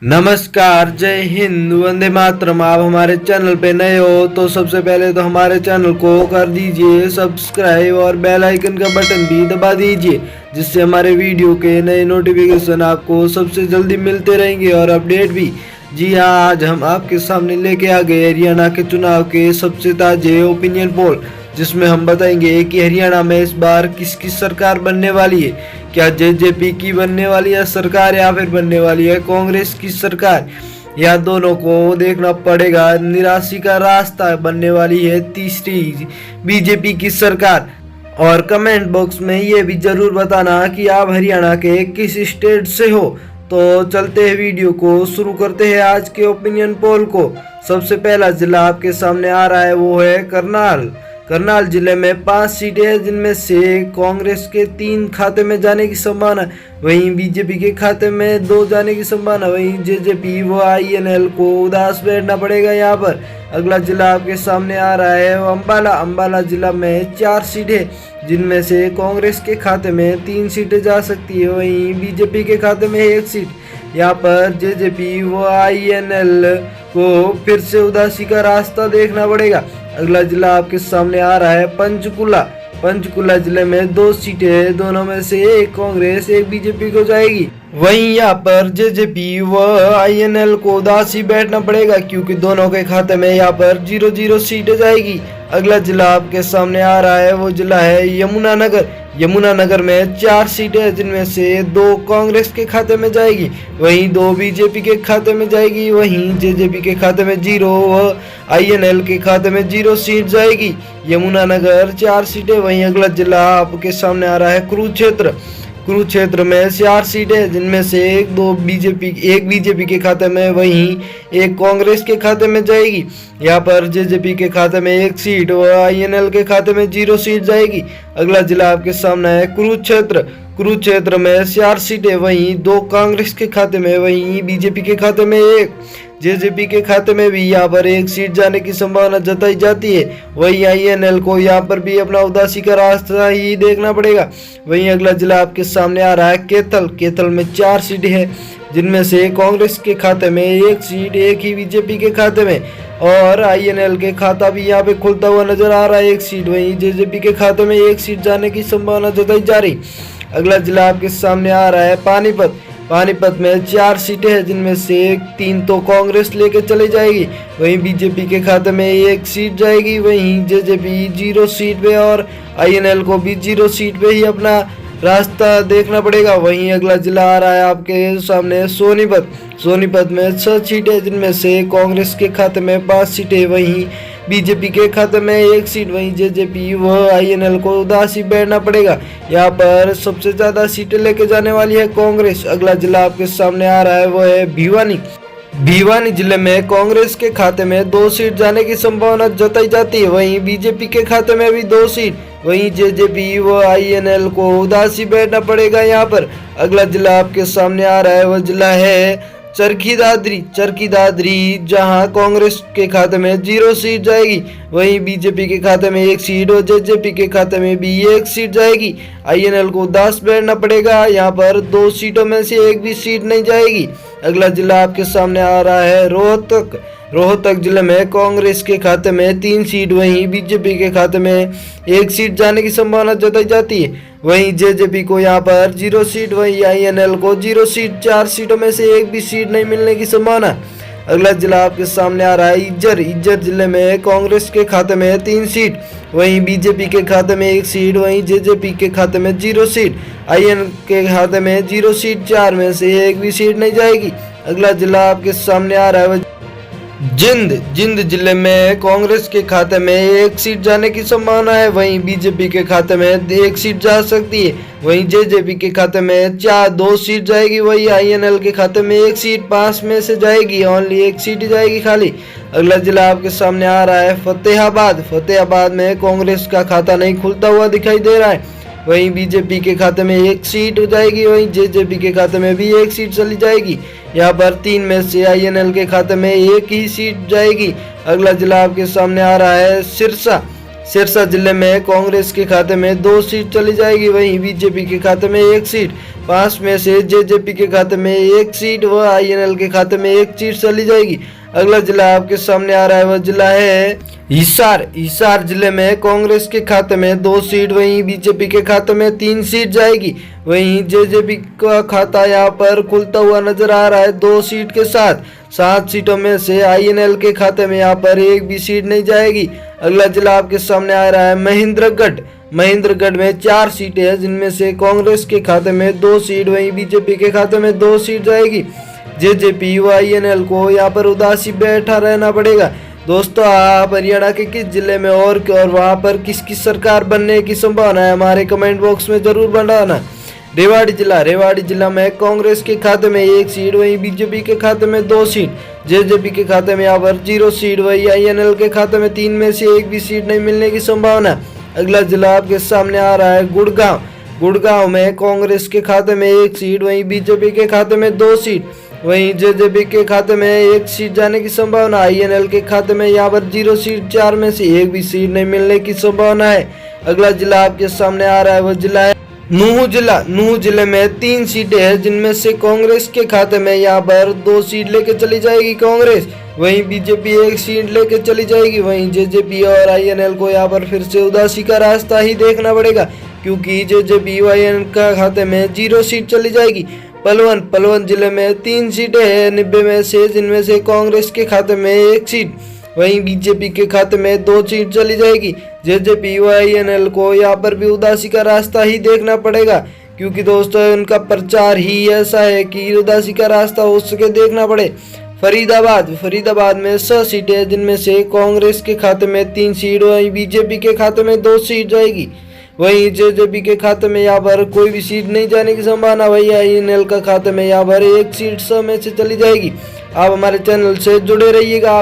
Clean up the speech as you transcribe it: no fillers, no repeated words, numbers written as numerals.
नमस्कार, जय हिंद, वंदे मातरम। आप हमारे चैनल पे नए हो तो सबसे पहले तो हमारे चैनल को कर दीजिए सब्सक्राइब और बेल आइकन का बटन भी दबा दीजिए, जिससे हमारे वीडियो के नए नोटिफिकेशन आपको सबसे जल्दी मिलते रहेंगे और अपडेट भी। जी हाँ, आज हम आपके सामने लेके आ गए हरियाणा के चुनाव के सबसे ताजे ओपिनियन पोल, जिसमें हम बताएंगे कि हरियाणा में इस बार किसकी सरकार बनने वाली है। क्या जेजेपी की बनने वाली है सरकार या फिर बनने वाली है कांग्रेस की सरकार, या दोनों को देखना पड़ेगा। निराशा का रास्ता बनने वाली है तीसरी बीजेपी की सरकार। और कमेंट बॉक्स में ये भी जरूर बताना कि आप हरियाणा के किस स्टेट से हो। तो चलते हैं, वीडियो को शुरू करते हैं आज के ओपिनियन पोल को। सबसे पहला जिला आपके सामने आ रहा है, वो है करनाल। करनाल जिले में 5 सीटें हैं, जिनमें से कांग्रेस के 3 खाते में जाने की संभावना, वहीं बीजेपी के खाते में 2 जाने की संभावना, वहीं जेजेपी व आईएनएल को उदास बैठना पड़ेगा यहाँ पर। अगला जिला आपके सामने आ रहा है अंबाला। अंबाला जिला में 4 सीटें, जिनमें से कांग्रेस के खाते में 3 सीटें जा सकती है, वहीं बीजेपी के खाते में 1 सीट। यहाँ पर जेजेपी व आईएनएल को फिर से उदासी का रास्ता देखना पड़ेगा। अगला जिला आपके सामने आ रहा है पंचकुला। पंचकुला जिले में 2 सीटें हैं, दोनों में से एक कांग्रेस एक बीजेपी को जाएगी, वहीं यहाँ पर जेजेपी व आईएनएल को उदासी बैठना पड़ेगा, क्योंकि दोनों के खाते में यहाँ पर 0-0 सीटें जाएगी। अगला जिला आपके सामने आ रहा है, वो जिला है यमुनानगर। यमुनानगर में 4 सीटें, जिनमें से 2 कांग्रेस के खाते में जाएगी, वहीं 2 बीजेपी के खाते में जाएगी, वहीं जेजेपी के खाते में 0 व आईएनएल के खाते में 0 सीट जाएगी। यमुनानगर 4 सीटें। वहीं अगला जिला आपके सामने आ रहा है कुरुक्षेत्र। कुरुक्षेत्र में 4 सीटें, जिनमें से एक बीजेपी के खाते में, वहीं एक कांग्रेस के खाते में जाएगी। यहाँ पर जेजेपी के खाते में 1 सीट व आईएनएल के खाते में 0 सीट जाएगी। अगला जिला आपके सामने है कुरुक्षेत्र। कुरुक्षेत्र में 4 सीटें, वहीं 2 कांग्रेस के खाते में, वहीं बीजेपी के खाते में 1, जेजेपी के खाते में भी यहाँ पर 1 सीट जाने की संभावना जताई जाती है। वहीं आईएनएल को यहाँ पर भी अपना उदासी का रास्ता ही देखना पड़ेगा। वहीं अगला जिला आपके सामने आ रहा है कैथल। कैथल में 4 सीटें हैं, जिनमें से कांग्रेस के खाते में 1 सीट, 1 ही बीजेपी के खाते में, और आईएनएल के खाता भी यहाँ पे खुलता हुआ नजर आ रहा है, 1 सीट। वहीं जेजेपी के खाते में 1 सीट जाने की संभावना जताई जा रही। अगला जिला आपके सामने आ रहा है पानीपत। पानीपत में 4 सीटें हैं, जिनमें से 3 तो कांग्रेस लेके चली जाएगी, वहीं बीजेपी के खाते में 1 सीट जाएगी, वहीं जेजेपी 0 सीट पे और आईएनएल को भी 0 सीट पे ही अपना रास्ता देखना पड़ेगा। वहीं अगला जिला आ रहा है आपके सामने सोनीपत। सोनीपत में 6 सीटें, जिनमें से कांग्रेस के खाते में 5 सीटें, वहीं बीजेपी के खाते में 1 सीट, वहीं जेजेपी व आईएनएल को उदासी बैठना पड़ेगा। यहाँ पर सबसे ज्यादा सीटें लेके जाने वाली है कांग्रेस। अगला जिला आपके सामने आ रहा है, वो है भिवानी। भिवानी जिले में कांग्रेस के खाते में 2 सीट जाने की संभावना जताई जाती है, वहीं बीजेपी के खाते में भी 2 सीट, वहीं जेजेपी व आईएनएल को उदासी बैठना पड़ेगा यहाँ पर। अगला जिला आपके सामने आ रहा है, वह जिला है चरखी दादरी। चरखी दादरी, जहां कांग्रेस के खाते में 0 सीट जाएगी, वहीं बीजेपी के खाते में 1 सीट और जेजेपी के खाते में भी 1 सीट जाएगी। आईएनएल को उदास बैठना पड़ेगा, यहाँ पर 2 सीटों में से 1 भी सीट नहीं जाएगी। अगला जिला आपके सामने आ रहा है रोहतक। रोहतक जिले में कांग्रेस के खाते में 3 सीट, वहीं बीजेपी के खाते में 1 सीट जाने की संभावना जताई जाती है, वहीं जेजेपी को यहाँ पर 0 सीट, वहीं आईएनएल को 0 सीट। 4 सीटों में से 1 भी सीट नहीं मिलने की संभावना। अगला जिला आपके सामने आ रहा है इज्जर। इज्जर जिले में कांग्रेस के खाते में 3 सीट, वहीं बीजेपी के खाते में 1 सीट, वहीं जेजेपी के खाते में 0 सीट, आईएनएल के खाते में 0 सीट। 4 में से 1 भी सीट नहीं जाएगी। अगला जिला आपके सामने आ रहा है जिंद। जिंद जिले में कांग्रेस के खाते में 1 सीट जाने की संभावना है, वहीं बीजेपी के खाते में 1 सीट जा सकती है, वहीं जेजेपी के खाते में 2 सीट जाएगी, वहीं आईएनएल के खाते में 1 सीट। 5 में से जाएगी, ओनली 1 सीट जाएगी खाली। अगला जिला आपके सामने आ रहा है फतेहाबाद। फतेहाबाद में कांग्रेस का खाता नहीं खुलता हुआ दिखाई दे रहा है, वहीं बीजेपी के खाते में 1 सीट जाएगी, वहीं जेजेपी के खाते में भी 1 सीट चली जाएगी। यहाँ पर 3 में से आईएनएल के खाते में 1 ही सीट जाएगी। अगला जिला आपके सामने आ रहा है सिरसा। सिरसा जिले में कांग्रेस के खाते में 2 सीट चली जाएगी, वहीं बीजेपी के खाते में 1 सीट। 5 में से जेजेपी के खाते में 1 सीट व आईएनएल के खाते में 1 सीट चली जाएगी। अगला जिला आपके सामने आ रहा है, वह जिला है हिसार। हिसार जिले में कांग्रेस के खाते में 2 सीट, वहीं बीजेपी के खाते में 3 सीट जाएगी। वहीं जेजेपी का खाता यहाँ पर खुलता हुआ नजर आ रहा है 2 सीट के साथ। 7 सीटों में से आईएनएल के खाते में यहाँ पर एक भी सीट नहीं जाएगी। अगला जिला आपके सामने आ रहा है महेंद्रगढ़। महेंद्रगढ़ में 4 सीटें हैं, जिनमें से कांग्रेस के खाते में 2 सीट, वहीं बीजेपी के खाते में 2 सीट जाएगी। जेजेपी व आईएनएल को यहाँ पर उदासी बैठा रहना पड़ेगा। दोस्तों, आप हरियाणा के किस जिले में और वहाँ पर किसकी सरकार बनने की संभावना है, हमारे कमेंट बॉक्स में जरूर बताना। रेवाड़ी जिला में कांग्रेस के खाते में 1 सीट, वहीं बीजेपी के खाते में 2 सीट। जेजेपी के खाते में यहाँ पर 0 सीट, वहीं आईएनएल के खाते में 3 में से 1 भी सीट नहीं मिलने की संभावना। अगला जिला आपके सामने आ रहा है गुड़गांव। गुड़गांव में कांग्रेस के खाते में 1 सीट, वहीं बीजेपी के खाते में 2 सीट, वहीं जेजेपी के खाते में 1 सीट जाने की संभावना। आईएनएल के खाते में यहाँ पर 0 सीट, 4 में से 1 भी सीट नहीं मिलने की संभावना है। अगला जिला आपके सामने आ रहा है, वह जिला है नूह जिला। नूह जिले में 3 सीटें हैं, जिनमें से कांग्रेस के खाते में यहाँ पर 2 सीट लेके चली जाएगी कांग्रेस, वहीं बीजेपी 1 सीट लेके चली जाएगी। वहीं जेजेपी और आईएनएल को यहाँ पर फिर से उदासी का रास्ता ही देखना पड़ेगा, क्योंकि जेजेपी व आईएनएल का खाते में 0 सीट चली जाएगी। पलवल जिले में 3 सीटें हैं 90 में से, जिनमें से कांग्रेस के खाते में 1 सीट, वहीं बीजेपी के खाते में 2 सीट चली जाएगी। जेजेपी व आईएनएल को यहाँ पर भी उदासी का रास्ता ही देखना पड़ेगा, क्योंकि दोस्तों उनका प्रचार ही ऐसा है कि उदासी का रास्ता हो सके देखना पड़े। फरीदाबाद में 6 सीटें, जिनमें से कांग्रेस के खाते में 3 सीट, वहीं बीजेपी के खाते में 2 सीट जाएगी। वहीं जेजेपी के खाते में यहाँ पर कोई भी सीट नहीं जाने की संभावना। वही आईएनएल का खाते में यहाँ पर 1 सीट 100 में से चली जाएगी। आप हमारे चैनल से जुड़े रहिएगा।